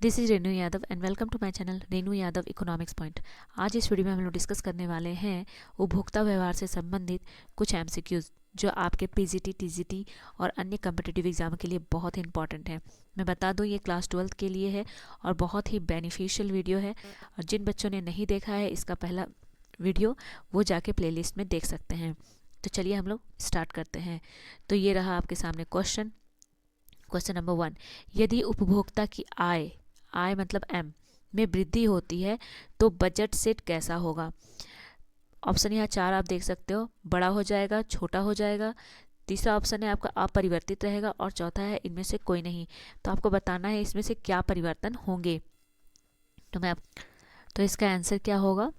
This is Renu Yadav and welcome to my channel Renu Yadav economics point. आज इस video में हम लोग डिस्कस करने वाले हैं उपभोक्ता व्यवहार से संबंधित कुछ एमसीक्यूज जो आपके पीजीटी, टीजीटी और अन्य कम्पिटिटिव एग्जाम के लिए बहुत ही इंपॉर्टेंट है। मैं बता दूं ये क्लास 12th के लिए है और बहुत ही बेनिफिशियल वीडियो है। और जिन बच्चों ने नहीं देखा है इसका पहला वीडियो वो जाके प्लेलिस्ट में देख सकते हैं। तो चलिए हम लोग स्टार्ट करते हैं। तो ये रहा आपके सामने क्वेश्चन नंबर 1। यदि उपभोक्ता की आय मतलब एम में वृद्धि होती है तो बजट सेट कैसा होगा। ऑप्शन यहाँ 4 आप देख सकते हो, बड़ा हो जाएगा, छोटा हो जाएगा। तीसरा ऑप्शन है आपका अपरिवर्तित रहेगा और चौथा है इनमें से कोई नहीं। तो आपको बताना है इसमें से क्या परिवर्तन होंगे। तो इसका आंसर क्या होगा।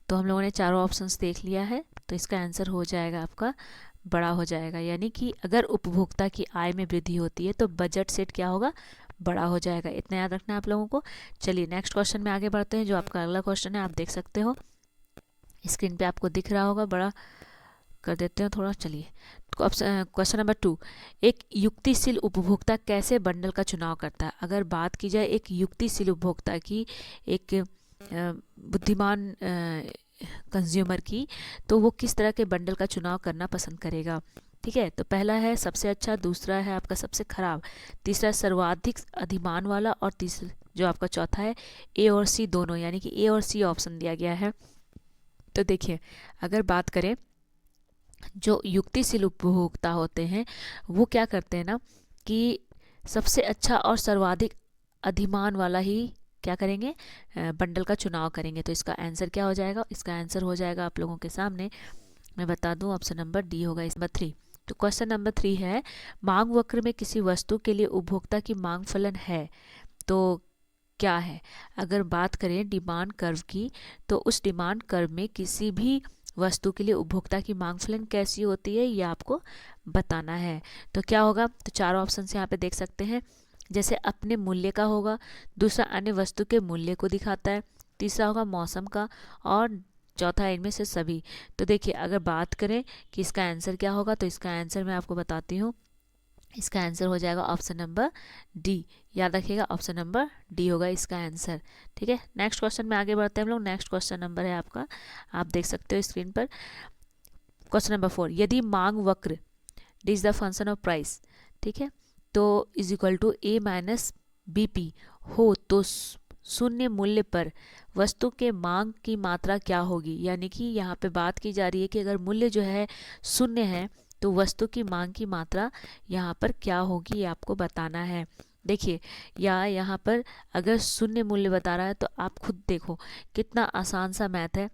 तो हम लोगों ने चारों ऑप्शंस देख लिया है, तो इसका आंसर हो जाएगा आपका बड़ा हो जाएगा। यानी कि अगर उपभोक्ता की आय में वृद्धि होती है तो बजट सेट क्या होगा, बड़ा हो जाएगा। इतना याद रखना है आप लोगों को। चलिए नेक्स्ट क्वेश्चन में आगे बढ़ते हैं। जो आपका अगला क्वेश्चन है आप देख सकते हो, स्क्रीन पे आपको दिख रहा होगा, बड़ा कर देते हैं थोड़ा। चलिए क्वेश्चन नंबर 2। एक युक्तिशील उपभोक्ता कैसे बंडल का चुनाव करता है। अगर बात की जाए एक युक्तिशील उपभोक्ता की, एक बुद्धिमान कंज्यूमर की, तो वो किस तरह के बंडल का चुनाव करना पसंद करेगा। ठीक है, तो पहला है सबसे अच्छा, दूसरा है आपका सबसे खराब, तीसरा सर्वाधिक अधिमान वाला और तीसरा जो आपका चौथा है ए और सी दोनों, यानी कि ए और सी ऑप्शन दिया गया है। तो देखिए अगर बात करें जो युक्तिशील उपभोक्ता होते हैं वो क्या करते हैं ना कि सबसे अच्छा और सर्वाधिक अधिमान वाला ही क्या करेंगे, बंडल का चुनाव करेंगे। तो इसका आंसर क्या हो जाएगा, इसका आंसर हो जाएगा आप लोगों के सामने, मैं बता दूं, ऑप्शन नंबर डी होगा। नंबर 3। तो क्वेश्चन नंबर 3 है मांग वक्र में किसी वस्तु के लिए उपभोक्ता की मांग फलन है तो क्या है। अगर बात करें डिमांड कर्व की, तो उस डिमांड कर्व में किसी भी वस्तु के लिए उपभोक्ता की मांग फलन कैसी होती है ये आपको बताना है। तो क्या होगा, तो चारों ऑप्शन यहाँ पे देख सकते हैं। जैसे अपने मूल्य का होगा, दूसरा अन्य वस्तु के मूल्य को दिखाता है, तीसरा होगा मौसम का और चौथा इनमें से सभी। तो देखिए अगर बात करें कि इसका आंसर क्या होगा, तो इसका आंसर मैं आपको बताती हूँ। इसका आंसर हो जाएगा ऑप्शन नंबर डी। याद रखिएगा ऑप्शन नंबर डी होगा इसका आंसर। ठीक है, नेक्स्ट क्वेश्चन में आगे बढ़ते हैं हम लोग। नेक्स्ट क्वेश्चन नंबर है आपका, आप देख सकते हो स्क्रीन पर, क्वेश्चन नंबर 4। यदि मांग वक्र D is the function of price, ठीक है, तो is equal to A minus B P हो तो शून्य मूल्य पर वस्तु के मांग की मात्रा क्या होगी। यानी कि यहाँ पे बात की जा रही है कि अगर मूल्य जो है शून्य है तो वस्तु की मांग की मात्रा यहाँ पर क्या होगी ये आपको बताना है। देखिए यहाँ पर अगर शून्य मूल्य बता रहा है तो आप खुद देखो कितना आसान सा मैथ है,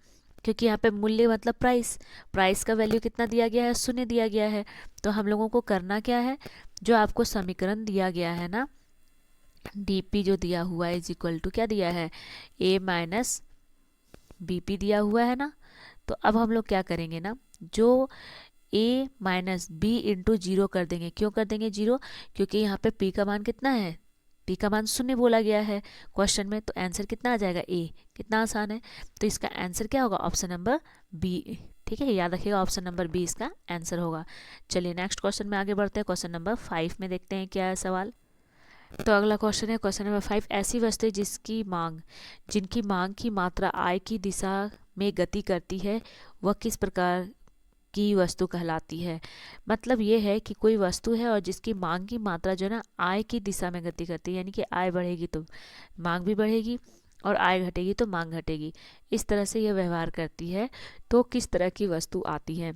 क्योंकि यहाँ पे मूल्य मतलब प्राइस का वैल्यू कितना दिया गया है, शून्य दिया गया है। तो हम लोगों को करना क्या है, जो आपको समीकरण दिया गया है ना, डीपी जो दिया हुआ है इज इक्वल टू क्या दिया है, ए माइनस बीपी दिया हुआ है ना। तो अब हम लोग क्या करेंगे ना, जो ए माइनस बी इंटू 0 कर देंगे। क्यों कर देंगे 0, क्योंकि यहाँ पे पी का मान कितना है, पी का मान शून्य बोला गया है क्वेश्चन में, तो आंसर कितना आ जाएगा ए। कितना आसान है, तो इसका आंसर क्या होगा, ऑप्शन नंबर बी। ठीक है, याद रखिएगा ऑप्शन नंबर बी इसका आंसर होगा। चलिए नेक्स्ट क्वेश्चन में आगे बढ़ते हैं। क्वेश्चन नंबर 5 में देखते हैं क्या है सवाल। तो अगला क्वेश्चन है क्वेश्चन नंबर 5। ऐसी वस्तुएं जिनकी मांग की मात्रा आय की दिशा में गति करती है वह किस प्रकार की वस्तु कहलाती है। मतलब ये है कि कोई वस्तु है और जिसकी मांग की मात्रा जो है ना आय की दिशा में गति करती है, यानी कि आय बढ़ेगी तो मांग भी बढ़ेगी और आय घटेगी तो मांग घटेगी, इस तरह से यह व्यवहार करती है। तो किस तरह की वस्तु आती है।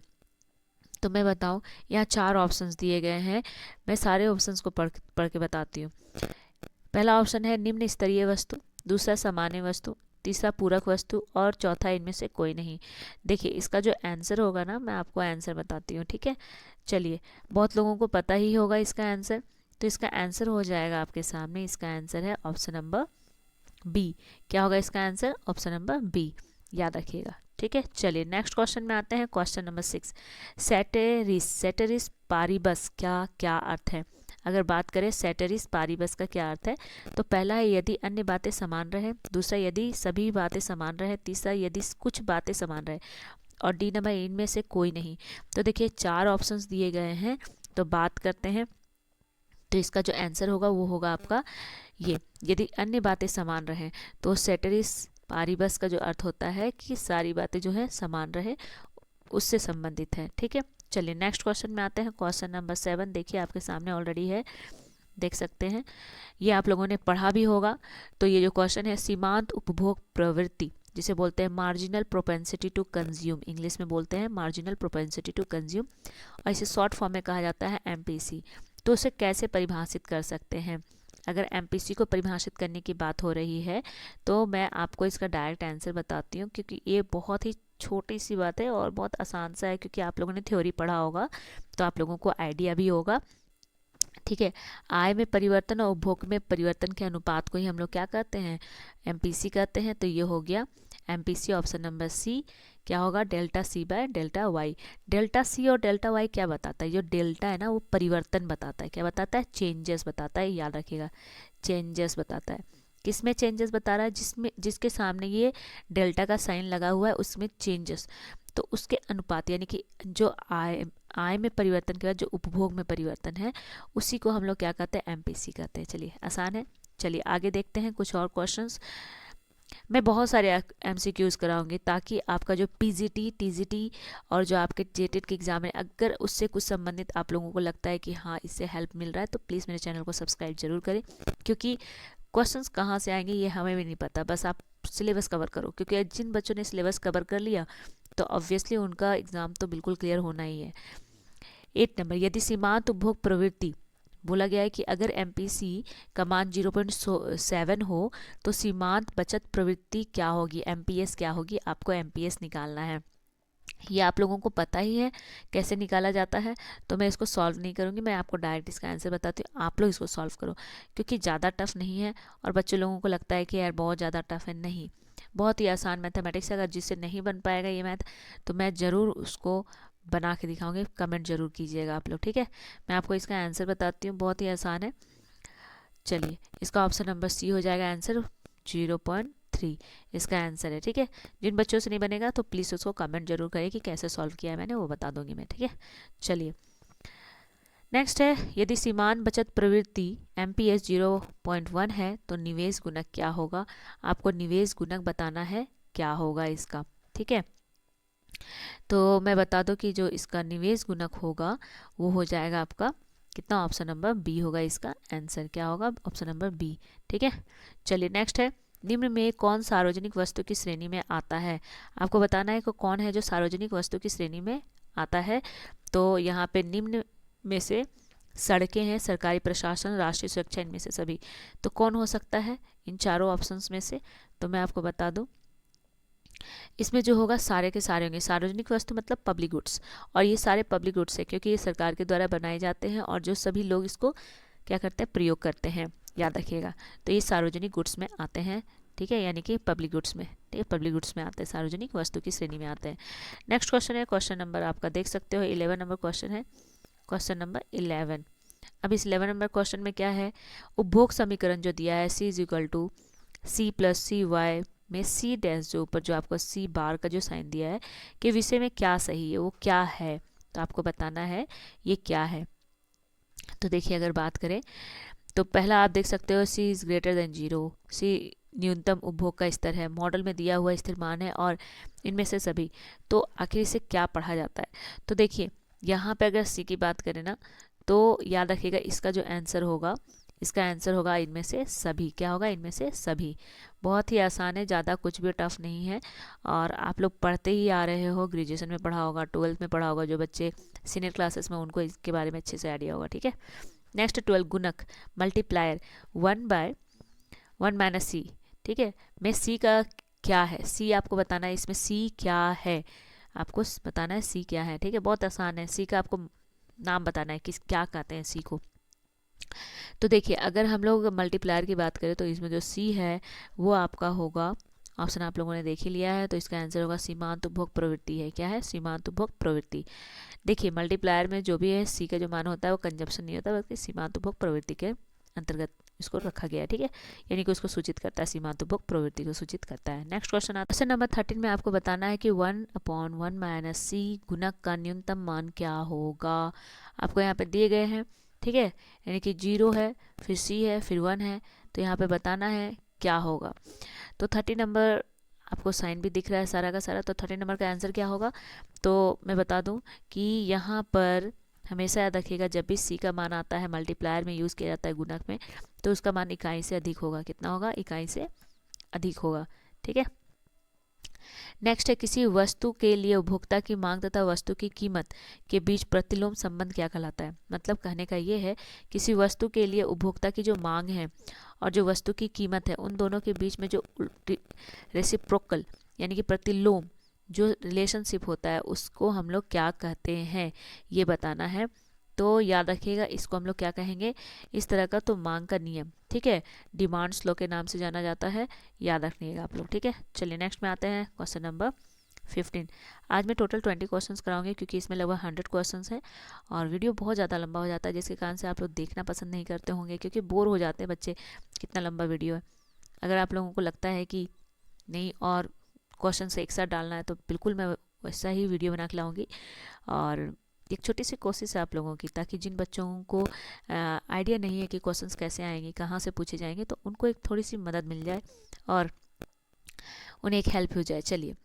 तो मैं बताऊं, यहाँ 4 ऑप्शंस दिए गए हैं, मैं सारे ऑप्शंस को पढ़ के बताती हूँ। पहला ऑप्शन है निम्न स्तरीय वस्तु, दूसरा सामान्य वस्तु, तीसरा पूरक वस्तु और चौथा इनमें से कोई नहीं। देखिए इसका जो आंसर होगा ना, मैं आपको आंसर बताती हूँ। ठीक है, चलिए बहुत लोगों को पता ही होगा इसका आंसर, तो इसका आंसर हो जाएगा आपके सामने। इसका आंसर है ऑप्शन नंबर बी। क्या होगा इसका आंसर, ऑप्शन नंबर बी, याद रखिएगा। ठीक है, चलिए नेक्स्ट क्वेश्चन में आते हैं। Question number 6। सेटेरिस पारिबस का क्या अर्थ है। अगर बात करें सेटेरिस पारिबस का क्या अर्थ है, तो पहला है यदि अन्य बातें समान रहे, दूसरा यदि सभी बातें समान रहे, तीसरा यदि कुछ बातें समान रहे और डी नंबर इनमें से कोई नहीं। तो देखिए 4 ऑप्शंस दिए गए हैं, तो बात करते हैं। तो इसका जो आंसर होगा वो होगा आपका ये यदि अन्य बातें समान रहें तो सेटेरिस पारिबस का जो अर्थ होता है कि सारी बातें जो है समान रहे, उससे संबंधित है। ठीक है, चलिए नेक्स्ट क्वेश्चन में आते हैं। क्वेश्चन नंबर 7 देखिए आपके सामने ऑलरेडी है, देख सकते हैं, ये आप लोगों ने पढ़ा भी होगा। तो ये जो क्वेश्चन है, सीमांत उपभोग प्रवृत्ति जिसे बोलते हैं marginal propensity to consume, English में बोलते हैं मार्जिनल प्रोपेंसिटी टू कंज्यूम, और इसे शॉर्ट फॉर्म में कहा जाता है एमपीसी। तो उसे कैसे परिभाषित कर सकते हैं? अगर एमपीसी को परिभाषित करने की बात हो रही है तो मैं आपको इसका डायरेक्ट आंसर बताती हूँ, क्योंकि ये बहुत ही छोटी सी बात है और बहुत आसान सा है, क्योंकि आप लोगों ने थ्योरी पढ़ा होगा तो आप लोगों को आइडिया भी होगा। ठीक है, आय में परिवर्तन और उपभोग में परिवर्तन के अनुपात को ही हम लोग क्या कहते हैं? एमपीसी कहते हैं। तो ये हो गया एमपीसी, ऑप्शन नंबर सी। क्या होगा? Delta C by delta Y. Delta C और डेल्टा वाई क्या बताता है? जो डेल्टा है ना वो परिवर्तन बताता है। क्या बताता है? चेंजेस बताता है, याद रखिएगा, चेंजेस बताता है। किसमें चेंजेस बता रहा है? जिसमें जिसके सामने ये डेल्टा का साइन लगा हुआ है उसमें चेंजेस, तो उसके अनुपात यानी कि जो आय में परिवर्तन के बाद जो उपभोग में परिवर्तन है उसी को हम लोग क्या कहते हैं? एमपीसी कहते हैं। चलिए आसान है, चलिए आगे देखते हैं कुछ और क्वेश्चंस। मैं बहुत सारे एमसीक्यूज कराऊंगी ताकि आपका जो पीजीटी, टीजीटी और जो आपके जेटेट के एग्जाम है, अगर उससे कुछ संबंधित आप लोगों को लगता है कि हाँ इससे हेल्प मिल रहा है तो प्लीज़ मेरे चैनल को सब्सक्राइब जरूर करें, क्योंकि क्वेश्चंस कहाँ से आएंगे ये हमें भी नहीं पता, बस आप सिलेबस कवर करो, क्योंकि जिन बच्चों ने सिलेबस कवर कर लिया तो ऑब्वियसली उनका एग्ज़ाम तो बिल्कुल क्लियर होना ही है। 8 नंबर, यदि सीमांत उपभोग प्रवृत्ति बोला गया है कि अगर एमपीसी का मान 0.7 हो तो सीमांत बचत प्रवृत्ति क्या होगी? एमपीएस क्या होगी? आपको एमपीएस निकालना है। ये आप लोगों को पता ही है कैसे निकाला जाता है, तो मैं इसको सॉल्व नहीं करूँगी, मैं आपको डायरेक्ट इसका आंसर बताती हूँ, आप लोग इसको सॉल्व करो, क्योंकि ज़्यादा टफ नहीं है। और बच्चों लोगों को लगता है कि यार बहुत ज़्यादा टफ है, नहीं, बहुत ही आसान मैथमेटिक्स है। अगर जिससे नहीं बन पाएगा ये मैथ तो मैं ज़रूर उसको बना के दिखाऊंगी, कमेंट जरूर कीजिएगा आप लोग। ठीक है, मैं आपको इसका आंसर बताती हूँ, बहुत ही आसान है। चलिए इसका ऑप्शन नंबर सी हो जाएगा आंसर, 0.3 इसका आंसर है। ठीक है, जिन बच्चों से नहीं बनेगा तो प्लीज़ उसको कमेंट जरूर करें कि कैसे सॉल्व किया है मैंने, वो बता दूंगी मैं। ठीक है, चलिए नेक्स्ट है, यदि सीमांत बचत प्रवृत्ति एमपीएस 0.1 है तो निवेश गुणक क्या होगा? आपको निवेश गुणक बताना है क्या होगा इसका। ठीक है, तो मैं बता दूं कि जो इसका निवेश गुणक होगा वो हो जाएगा आपका कितना? ऑप्शन नंबर बी होगा इसका आंसर। क्या होगा? Option number B. ठीक है, चलिए नेक्स्ट है, निम्न में कौन सार्वजनिक वस्तु की श्रेणी में आता है? आपको बताना है कि कौन है जो सार्वजनिक वस्तु की श्रेणी में आता है। तो यहाँ पे निम्न में से सड़कें हैं, सरकारी प्रशासन, राष्ट्रीय सुरक्षा, इनमें से सभी। तो कौन हो सकता है इन चारों ऑप्शंस में से? तो मैं आपको बता दूं, इसमें जो होगा सारे के सारे होंगे, सार्वजनिक वस्तु मतलब पब्लिक गुड्स, और ये सारे पब्लिक गुड्स है क्योंकि ये सरकार के द्वारा बनाए जाते हैं और जो सभी लोग इसको क्या करते हैं? प्रयोग करते हैं, याद रखिएगा। तो ये सार्वजनिक गुड्स में आते हैं। ठीक है, यानी कि पब्लिक गुड्स में, ठीक है, पब्लिक गुड्स में आते हैं, सार्वजनिक वस्तु की श्रेणी में आते हैं। नेक्स्ट क्वेश्चन है, क्वेश्चन नंबर आपका देख सकते हो 11 नंबर क्वेश्चन है, क्वेश्चन नंबर 11। अब इस 11 नंबर क्वेश्चन में क्या है? उपभोग समीकरण जो दिया है C is equal to C plus C Y में सी डैश, जो ऊपर जो आपको सी बार का जो साइन दिया है, कि विषय में क्या सही है, वो क्या है? तो आपको बताना है ये क्या है। तो देखिए अगर बात करें तो पहला आप देख सकते हो C is greater than 0, C न्यूनतम उपभोग का स्तर है, मॉडल में दिया हुआ स्थिर मान है, और इनमें से सभी। तो आखिर इसे क्या पढ़ा जाता है? तो देखिए यहाँ पे अगर C की बात करें ना तो याद रखिएगा इसका जो आंसर होगा, इसका आंसर होगा इनमें से सभी। क्या होगा? इनमें से सभी। बहुत ही आसान है, ज़्यादा कुछ भी टफ नहीं है, और आप लोग पढ़ते ही आ रहे हो, ग्रेजुएशन में पढ़ा होगा, 12th में पढ़ा होगा, जो बच्चे सीनियर क्लासेस में उनको इसके बारे में अच्छे से आइडिया होगा। ठीक है, नेक्स्ट 12 गुणक मल्टीप्लायर 1/1 माइनस सी। ठीक है, में सी का क्या है? सी आपको बताना है, इसमें सी क्या है आपको बताना है, सी क्या है। ठीक है, बहुत आसान है, सी का आपको नाम बताना है कि क्या कहते हैं सी को। तो देखिए अगर हम लोग मल्टीप्लायर की बात करें तो इसमें जो सी है वो आपका होगा, ऑप्शन आप लोगों ने देख ही लिया है, तो इसका आंसर होगा सीमांत उपभोग प्रवृत्ति है। क्या है? सीमांत उपभोग प्रवृत्ति। देखिए मल्टीप्लायर में जो भी है सी का जो मान होता है वो कंजप्शन नहीं होता, बल्कि सीमांत उपभोग प्रवृत्ति के अंतर्गत इसको रखा गया है। ठीक है, यानी कि उसको सूचित करता है, सीमांत उपभोग प्रवृत्ति को सूचित करता है। नेक्स्ट क्वेश्चन आता है, क्वेश्चन नंबर 13 में आपको बताना है कि 1/1 माइनस सी गुणक का न्यूनतम मान क्या होगा? आपको यहाँ पे दिए गए हैं। ठीक है, यानी कि 0 है, फिर C है, फिर 1 है, तो यहाँ पे बताना है क्या होगा। तो 30 नंबर आपको साइन भी दिख रहा है सारा का सारा, तो 30 नंबर का आंसर क्या होगा। तो मैं बता दूं कि यहाँ पर हमेशा याद रखिएगा, जब भी सी का मान आता है मल्टीप्लायर में यूज़ किया जाता है गुणक में, तो उसका मान इकाई से अधिक होगा। कितना होगा, इकाई से अधिक होगा। ठीक है। नेक्स्ट है, किसी वस्तु के लिए उपभोक्ता की मांग तथा वस्तु की कीमत के बीच प्रतिलोम संबंध क्या कहलाता है। मतलब कहने का ये है, किसी वस्तु के लिए उपभोक्ता की जो मांग है और जो वस्तु की कीमत है, उन दोनों के बीच में जो रेसिप्रोकल यानी कि प्रतिलोम जो रिलेशनशिप होता है, उसको हम लोग क्या कहते हैं, ये बताना है। तो याद रखिएगा, इसको हम लोग क्या कहेंगे, इस तरह का तो मांग का नियम। ठीक है, डिमांड्स लॉ के नाम से जाना जाता है, याद रखिएगा आप लोग। ठीक है, चलिए नेक्स्ट में आते हैं क्वेश्चन नंबर 15। आज मैं टोटल 20 क्वेश्चंस कराऊंगी, क्योंकि इसमें लगभग 100 क्वेश्चंस हैं और वीडियो बहुत ज़्यादा लंबा हो जाता है, जिसके कारण से आप लोग देखना पसंद नहीं करते होंगे, क्योंकि बोर हो जाते हैं बच्चे, कितना लंबा वीडियो है। अगर आप लोगों को लगता है कि नहीं और क्वेश्चन से एक साथ डालना है, तो बिल्कुल मैं वैसा ही वीडियो बना के लाऊंगी। और एक छोटी सी कोशिश है आप लोगों की, ताकि जिन बच्चों को आइडिया नहीं है कि क्वेश्चंस कैसे आएंगे, कहाँ से पूछे जाएंगे, तो उनको एक थोड़ी सी मदद मिल जाए और उन्हें एक हेल्प हो जाए। चलिए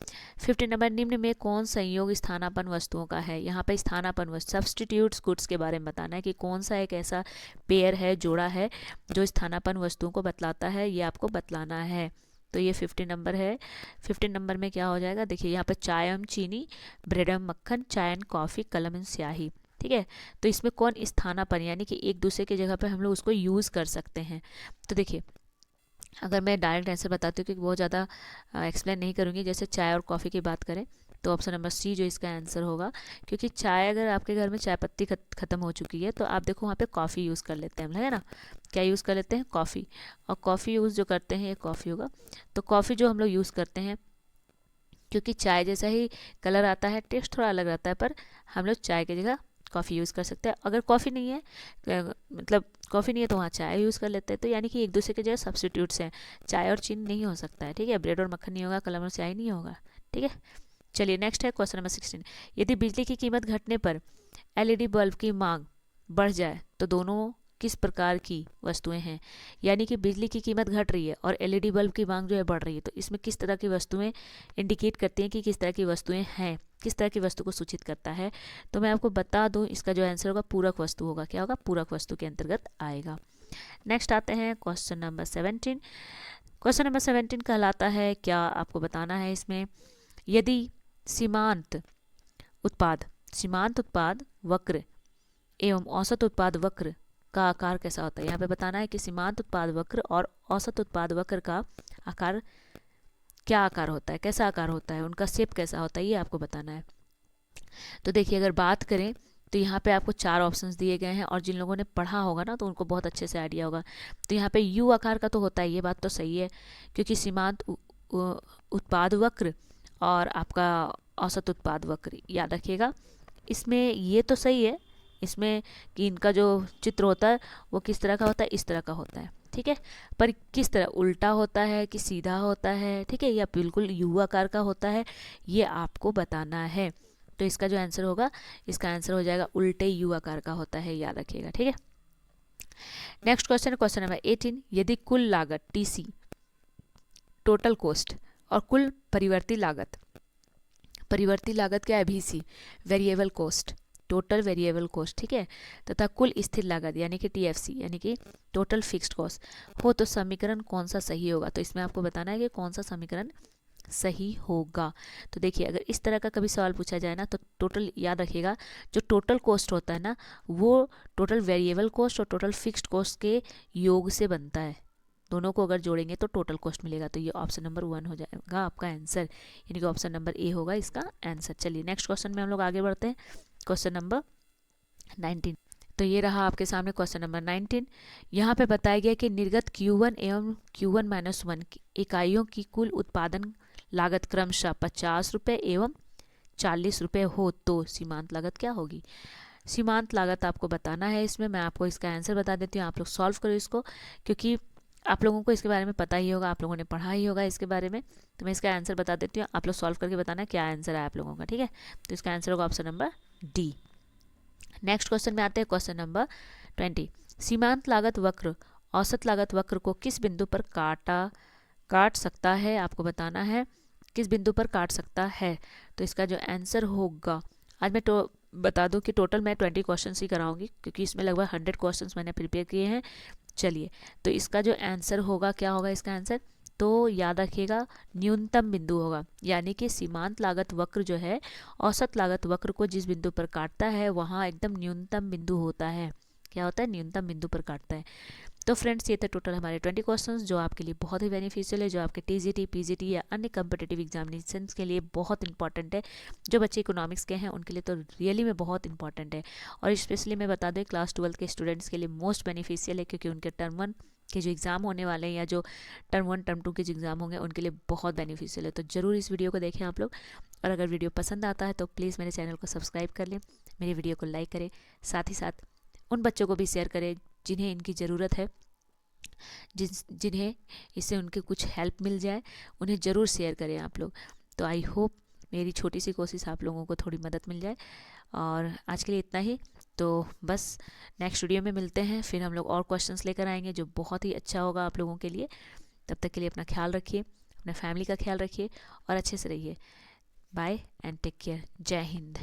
15 नंबर, निम्न में कौन संयोग स्थानापन्न वस्तुओं का है। यहाँ पे स्थानापन्न वस्तु सब्सटीट्यूट्स गुड्स के बारे में बताना है कि कौन सा एक ऐसा पेयर है, जोड़ा है, जो स्थानापन्न वस्तुओं को बतलाता है, ये आपको बतलाना है। तो ये 15 नंबर है। 15 नंबर में क्या हो जाएगा, देखिए यहाँ पर चाय एवं चीनी, ब्रेड एवं मक्खन, चाय एंड कॉफ़ी, कलम एवं स्याही। ठीक है, तो इसमें कौन स्थानापन्न यानी कि एक दूसरे की जगह पे हम लोग उसको यूज़ कर सकते हैं। तो देखिए, अगर मैं डायरेक्ट आंसर बताती हूँ, क्योंकि बहुत ज़्यादा एक्सप्लेन नहीं करूँगी। जैसे चाय और कॉफ़ी की बात करें, तो ऑप्शन नंबर सी जो इसका आंसर होगा, क्योंकि चाय, अगर आपके घर में चाय पत्ती ख़त्म हो चुकी है, तो आप देखो वहाँ पे कॉफ़ी यूज़ कर लेते हैं, है ना। क्या यूज़ कर लेते हैं, कॉफ़ी। और कॉफ़ी यूज़ जो करते हैं, ये कॉफ़ी होगा। तो कॉफ़ी जो हम लोग यूज़ करते हैं, क्योंकि चाय जैसा ही कलर आता है, टेस्ट थोड़ा अलग रहता है, पर हम लोग चाय की जगह कॉफ़ी यूज़ कर सकते हैं। अगर कॉफ़ी नहीं है, मतलब कॉफ़ी नहीं है, तो वहाँ चाय यूज़ कर लेते हैं। तो यानी कि एक दूसरे की जगह सब्स्टिट्यूट्स हैं। चाय और चीनी नहीं हो सकता है। ठीक है, ब्रेड और मक्खन नहीं होगा, कलम और स्याही नहीं होगा। ठीक है, चलिए नेक्स्ट है क्वेश्चन नंबर 16। यदि बिजली की कीमत घटने पर एलईडी बल्ब की मांग बढ़ जाए, तो दोनों किस प्रकार की वस्तुएं हैं। यानी कि बिजली की कीमत घट रही है और एलईडी बल्ब की मांग जो है बढ़ रही है, तो इसमें किस तरह की वस्तुएं इंडिकेट करती हैं कि किस तरह की वस्तुएं हैं, किस तरह की वस्तु को सूचित करता है। तो मैं आपको बता दूं, इसका जो आंसर होगा पूरक वस्तु होगा। क्या होगा, पूरक वस्तु के अंतर्गत आएगा। नेक्स्ट आते हैं क्वेश्चन नंबर 17। क्वेश्चन नंबर 17 कहलाता है, क्या आपको बताना है इसमें, यदि सीमांत उत्पाद वक्र एवं औसत उत्पाद वक्र का आकार कैसा होता है। यहाँ पे बताना है कि सीमांत उत्पाद वक्र और औसत उत्पाद वक्र का आकार क्या आकार होता है, कैसा आकार होता है, उनका शेप कैसा होता है, ये आपको बताना है। तो देखिए, अगर बात करें तो यहाँ पे आपको 4 ऑप्शंस दिए गए हैं, और जिन लोगों ने पढ़ा होगा ना, तो उनको बहुत अच्छे से आइडिया होगा। तो यहाँ पे यू आकार का तो होता है, ये बात तो सही है, क्योंकि सीमांत उत्पाद वक्र और आपका औसत उत्पाद वक्र, याद रखिएगा। इसमें ये तो सही है, इसमें कि इनका जो चित्र होता है वो किस तरह का होता है, इस तरह का होता है। ठीक है, पर किस तरह, उल्टा होता है कि सीधा होता है, ठीक है, या बिल्कुल यू आकार का होता है, ये आपको बताना है। तो इसका जो आंसर होगा, इसका आंसर हो जाएगा उल्टे यू आकार का होता है, याद रखिएगा। ठीक है, नेक्स्ट क्वेश्चन, क्वेश्चन नंबर 18। यदि कुल लागत टीसी, टोटल कॉस्ट, और कुल परिवर्ती लागत क्या है, VC, variable cost, total variable cost, ठीक है, तथा कुल स्थिर लागत यानी कि TFC यानी कि टोटल फिक्स्ड कॉस्ट हो, तो समीकरण कौन सा सही होगा। तो इसमें आपको बताना है कि कौन सा समीकरण सही होगा। तो देखिए, अगर इस तरह का कभी सवाल पूछा जाए ना, तो टोटल, याद रखिएगा, जो टोटल कॉस्ट होता है ना, वो टोटल वेरिएबल कॉस्ट और टोटल फिक्स्ड कॉस्ट के योग से बनता है। दोनों को अगर जोड़ेंगे तो टोटल कॉस्ट मिलेगा। तो ये ऑप्शन नंबर 1 हो जाएगा आपका आंसर, यानी कि ऑप्शन नंबर ए होगा इसका आंसर। चलिए नेक्स्ट क्वेश्चन में हम लोग आगे बढ़ते हैं, क्वेश्चन नंबर 19। तो ये रहा आपके सामने क्वेश्चन नंबर 19। यहाँ पे बताया गया कि निर्गत Q1 एवं Q1-1 इकाइयों की कुल उत्पादन लागत क्रमशः 50 रुपये एवं 40 रुपये हो, तो सीमांत लागत क्या होगी। सीमांत लागत आपको बताना है। इसमें मैं आपको इसका आंसर बता देती हूँ, आप लोग सॉल्व करो इसको, क्योंकि आप लोगों को इसके बारे में पता ही होगा, आप लोगों ने पढ़ा ही होगा इसके बारे में। तो मैं इसका आंसर बता देती हूँ, आप लोग सॉल्व करके बताना क्या आंसर है आप लोगों का। ठीक है, तो इसका आंसर होगा option number D. Next question में आते हैं, क्वेश्चन नंबर 20। सीमांत लागत वक्र औसत लागत वक्र को किस बिंदु पर काट सकता है, आपको बताना है किस बिंदु पर काट सकता है। तो इसका जो आंसर होगा, आज मैं बता दूं कि टोटल मैं 20 क्वेश्चन ही कराऊंगी क्योंकि इसमें लगभग 100 क्वेश्चन मैंने प्रिपेयर किए हैं। चलिए, तो इसका जो आंसर होगा, क्या होगा इसका आंसर, तो याद रखिएगा न्यूनतम बिंदु होगा, यानी कि सीमांत लागत वक्र जो है औसत लागत वक्र को जिस बिंदु पर काटता है वहाँ एकदम न्यूनतम बिंदु होता है। क्या होता है, न्यूनतम बिंदु पर काटता है। तो फ्रेंड्स, ये थे टोटल हमारे 20 क्वेश्चंस जो आपके लिए बहुत ही बेनिफिशियल है, जो आपके टीजीटी, पीजीटी या अन्य कम्पिटिटिव एग्जामिनेशंस के लिए बहुत इंपॉर्टेंट है। जो बच्चे इकोनॉमिक्स के हैं उनके लिए तो रियली में बहुत इंपॉर्टेंट है, और स्पेशली मैं बता दें क्लास 12 के स्टूडेंट्स के लिए मोस्ट बेनिफिशियल है, क्योंकि उनके टर्म 1 के जो एग्ज़ाम होने वाले हैं या जो टर्म 1 टर्म 2 के जो एग्ज़ाम होंगे उनके लिए बहुत बेनिफिशियल है। तो ज़रूर इस वीडियो को देखें आप लोग, और अगर वीडियो पसंद आता है तो प्लीज़ मेरे चैनल को सब्सक्राइब कर लें, मेरी वीडियो को लाइक करें, साथ ही साथ उन बच्चों को भी शेयर करें जिन्हें इनकी ज़रूरत है, जिन्हें इससे उनके कुछ हेल्प मिल जाए, उन्हें ज़रूर शेयर करें आप लोग। तो आई होप मेरी छोटी सी कोशिश आप लोगों को थोड़ी मदद मिल जाए, और आज के लिए इतना ही। तो बस नेक्स्ट वीडियो में मिलते हैं, फिर हम लोग और क्वेश्चंस लेकर आएंगे जो बहुत ही अच्छा होगा आप लोगों के लिए। तब तक के लिए अपना ख्याल रखिए, अपने फैमिली का ख्याल रखिए और अच्छे से रहिए। Bye and take care. जय हिंद।